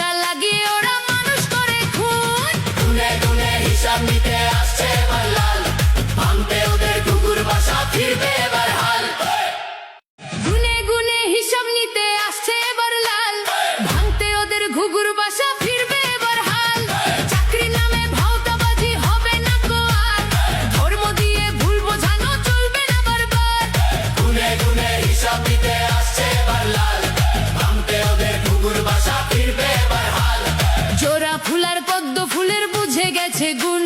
পয়সা লাগিয়ে ওরা মানুষ করে খুন। গুনে গুনে হিসাব নিতে আসছে এবার লাল, ভাঙতে ওদের কুকুর বাসা, ফিরবে এবার হাল। গুনে গুনে হিসাব নিতে আসছে এবার লাল, ভাঙতে ওদের ঘুঘুর বাসা, ফিরবে এবার হাল। চাকরি নামে ভাওতাবাজি হবে না কো আর, ধর্ম দিয়ে ভুল বোঝানো চলবে না বারবার। গুনে গুনে হিসাব নিতে আসছে এবার লাল, ভাঙতে ওদের কুকুর বাসা, ফিরবে এবার হাল। জোড়া ফুলার পদ্ম ফুলের বুঝে গেছে গুণ,